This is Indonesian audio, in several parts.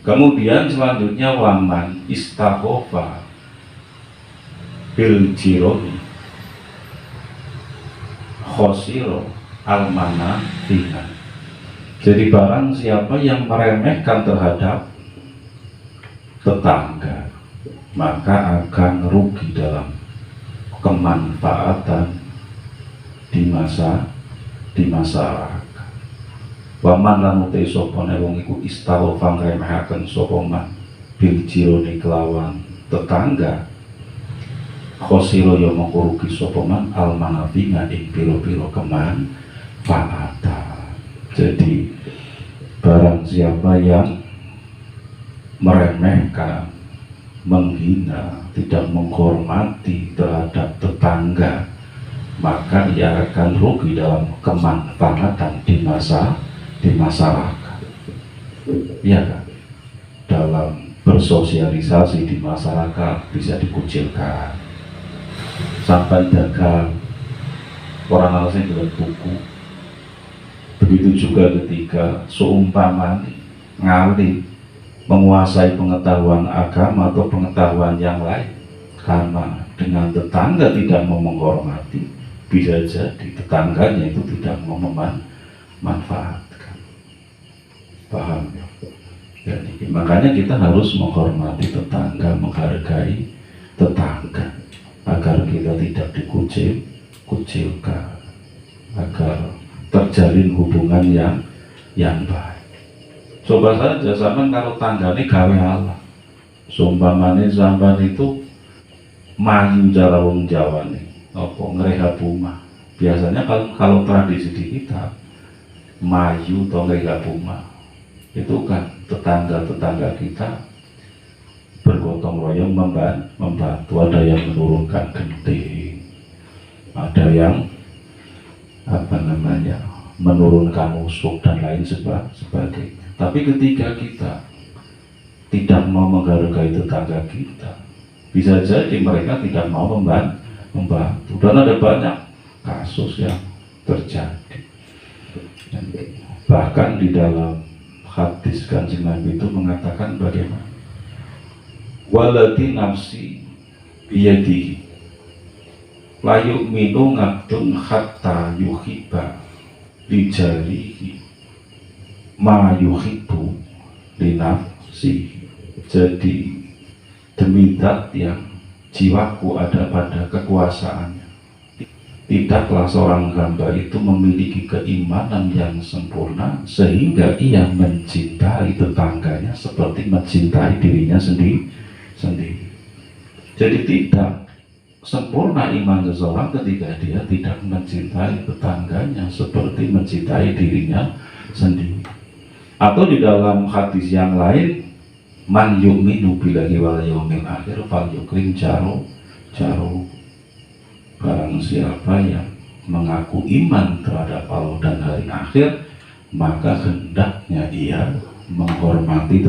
Kemudian selanjutnya waman istakhofa bil jironi khosiro almana fiha. Jadi barang siapa yang meremehkan terhadap tetangga, maka akan rugi dalam kemanfaatan di masyarakat. Waman lan uti sapa wong iku istaghofa ngremehaken sapa man bil jironi kelawan tetangga, khosiro ya mongko rugi sapa man al manafi'a ing pira-pira kemanfaatan. Jadi barang siapa yang meremehkan, menghina, tidak menghormati terhadap tetangga, maka ia akan rugi dalam kemanfaatan di masyarakat. Ya kan? Dalam bersosialisasi di masyarakat bisa dikucilkan. Sampai dagang, orang asing jual buku. Begitu juga ketika seumpama ngalih menguasai pengetahuan agama atau pengetahuan yang lain, karena dengan tetangga tidak mau menghormati, bisa jadi tetangganya itu tidak mau memanfaatkan. Paham ya? Jadi, makanya kita harus menghormati tetangga, menghargai tetangga, agar kita tidak dikucilkan, agar terjalin hubungan yang baik. Coba saja zaman kalau tanggane gawe Allah, sumpamane sampean itu mayu cara wong Jawa nih, apa ngrehab rumah. Biasanya kalau tradisi di kita mayu atau ngrehab rumah itu kan tetangga kita bergotong royong membantu. Ada yang menurunkan genting, ada yang menurunkan usuk dan lain sebagainya. Tapi ketika kita tidak mau menghargai tetangga kita, bisa jadi mereka tidak mau membantu. Dan ada banyak kasus yang terjadi. Bahkan di dalam hadis Kanjeng Nabi itu mengatakan bagaimana? Walati nafsi biyadihi la yu'minu ngabdun hatta yuhibba li jarihi ma yuhibbu li nafsihi. Jadi demi zat yang jiwaku ada pada kekuasaannya, tidaklah seorang hamba itu memiliki keimanan yang sempurna sehingga ia mencintai tetangganya seperti mencintai dirinya sendiri. Jadi tidak sempurna iman seseorang ketika dia tidak mencintai tetangganya seperti mencintai dirinya sendiri. Atau di dalam hadis yang lain, man yu'minu billahi wal yawmil akhir fal yukrim jaru. Barang siapa yang mengaku iman terhadap Allah dan hari akhir, maka hendaknya ia menghormati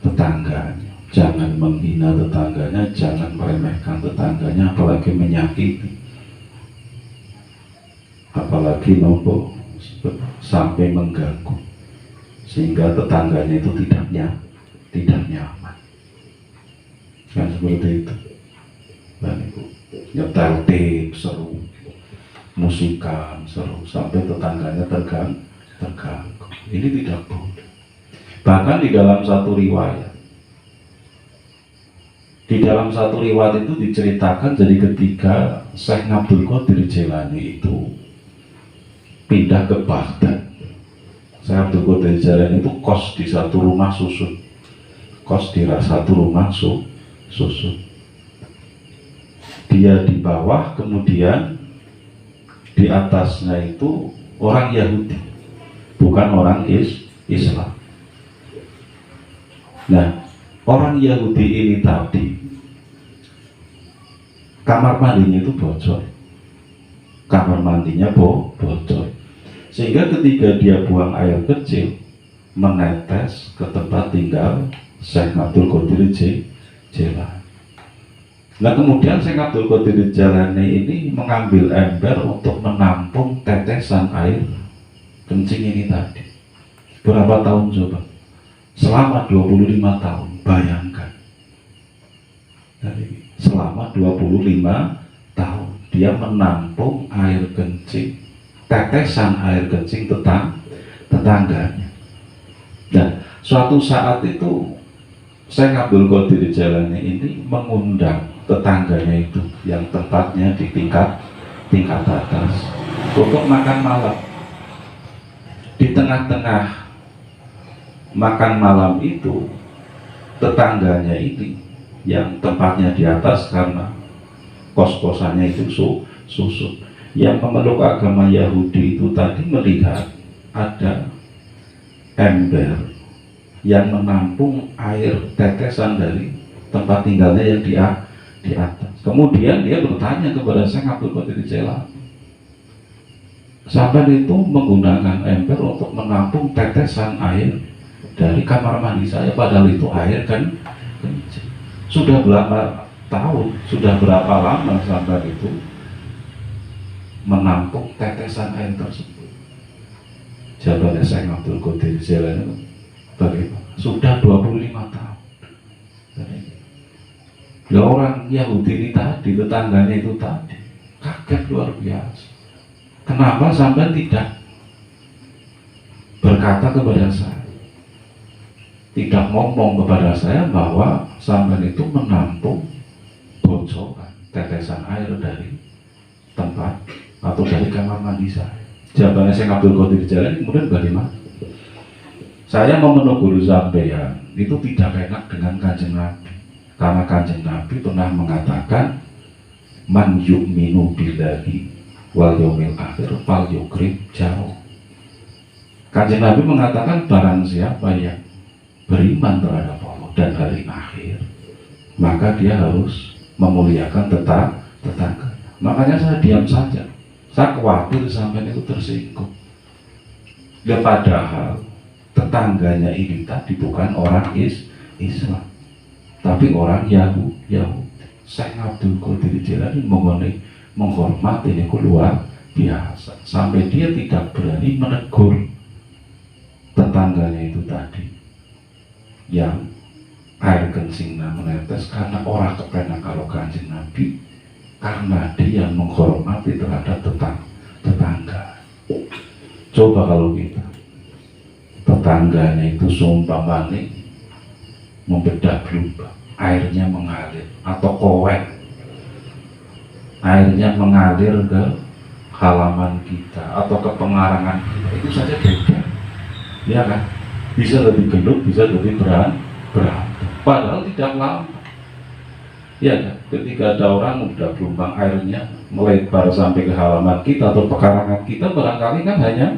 tetangganya. Jangan menghina tetangganya, jangan meremehkan tetangganya, apalagi menyakiti, apalagi sampai mengganggu, sehingga tetangganya itu tidak nyaman. Kan seperti itu. Dan itu nyetel tape seru, musikan seru, sampai tetangganya terganggu. Ini tidak boleh. Bahkan di dalam satu riwayat itu diceritakan, jadi ketika Syekh Abdul Qadir Jailani itu pindah ke Baghdad, Syekh Abdul Qadir Jailani itu kos di satu rumah susun, dia di bawah, kemudian di atasnya itu orang Yahudi, bukan orang Islam. Nah, orang Yahudi ini tadi kamar mandinya itu bocor, sehingga ketika dia buang air kecil menetes ke tempat tinggal Syekh Abdul Qadir Jailani. Nah, kemudian Syekh Abdul Qadir Jailani ini mengambil ember untuk menampung tetesan air kencing ini tadi. Berapa tahun coba? selama 25 tahun. Bayangkan, jadi selama 25 tahun dia menampung air kencing, tetesan air kencing tetangganya. Dan suatu saat itu Syekh Abdul Qadir Jailani ini mengundang tetangganya itu yang tempatnya di tingkat atas untuk makan malam. Di tengah-tengah makan malam itu, tetangganya ini yang tempatnya di atas karena kos-kosannya itu susut, yang memeluk agama Yahudi itu tadi melihat ada ember yang menampung air tetesan dari tempat tinggalnya yang di atas. Kemudian dia bertanya kepada Syekh Abdul Qadir Jailani, sampai itu menggunakan ember untuk menampung tetesan air dari kamar mandi saya, padahal itu air kan kencing. Sudah berapa tahun, sudah berapa lama sampai itu menampung tetesan air tersebut? Jawabannya Syekh Abdul Qadir Jailani, bagaimana? Sudah 25 tahun. Ya, orang Yahudi ini tadi, tetangganya itu tadi, kaget luar biasa. Kenapa sampai tidak berkata kepada saya, tidak ngomong kepada saya bahwa sampai itu menampung bocoran tetesan air dari tempat atau dari kamar mandi saya? Jawabannya Syekh Abdul Qadir Jailani kemudian bagaimana? Saya mau menegur sampeyan itu tidak enak dengan Kanjeng Nabi, karena Kanjeng Nabi pernah mengatakan man yu'minu billahi wal yaumil akhir fal yukrim jaro. Kanjeng Nabi mengatakan barang siapa yang beriman terhadap Allah dan hari akhir, maka dia harus memuliakan tetangga. Makanya saya diam saja. Saya khawatir sampai itu tersinggung. Ya, padahal tetangganya ini tadi bukan orang Islam, tapi orang Yahudi. Syekh Abdul Qadir Jailani menghormati ini luar biasa, sampai dia tidak berani menegur tetangganya itu tadi yang air kencingnya menetes karena orang kepenak kalau Kanjeng Nabi, karena dia menghormati terhadap tetangga. Coba kalau kita tetangganya itu seumpamanya membedak berubah, airnya mengalir, atau kowek airnya mengalir ke halaman kita atau ke pengarangan kita, itu saja beda, ya kan? Bisa lebih gendut, bisa lebih berantem, padahal tidak lama, ya kan? Ketika ada orang udah gelombang airnya melebar sampai ke halaman kita atau pekarangan kita, barangkali kan hanya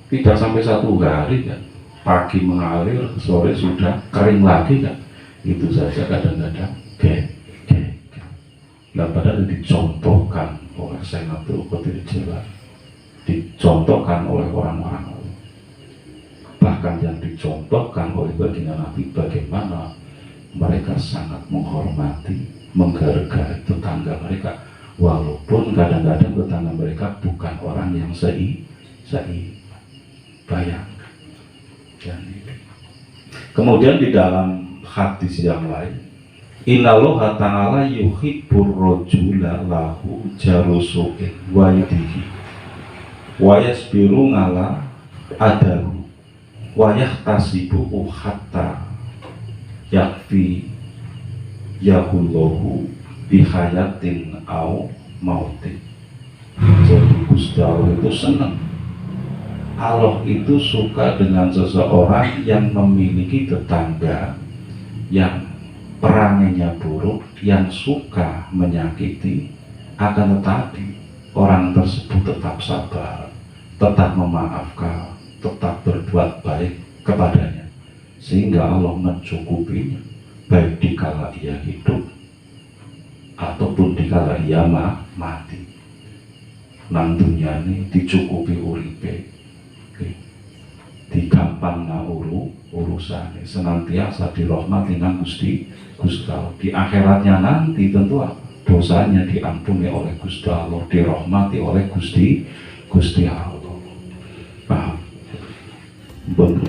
tidak sampai 1 hari kan, pagi mengalir, sore sudah kering lagi kan, itu saja kadang-kadang nah, padahal dicontohkan oleh Syekh Abdul Qadir Jailani, dicontohkan oleh orang-orang, bahkan yang dicontohkan oleh baginda Nabi, bagaimana mereka sangat menghormati, menghargai tetangga mereka, walaupun kadang-kadang tetangga mereka bukan orang yang bayangkan. Kemudian di dalam hadis yang lain, Innallaha ta'ala yuhibbur rajula lahu jarusu'in wa yadihi wa yasbiru ngala adahu wa yahtasibu hatta yakfi yahullahu bihayatin au mautin. Jadi Gusti Allah itu senang, Allah itu suka dengan seseorang yang memiliki tetangga yang perangannya buruk, yang suka menyakiti, akan tetapi orang tersebut tetap sabar, tetap memaafkan, tetap berbuat baik kepadanya, sehingga Allah mencukupinya, baik dikala ia hidup ataupun dikala ia mati. Nang dunia ini dicukupi uripe, digampang urusan, senantiasa dirahmati nang Gusti Allah. Di akhiratnya nanti tentu dosanya diampuni oleh Gusti Allah, dirahmati oleh Gusti Allah. Paham? Betul.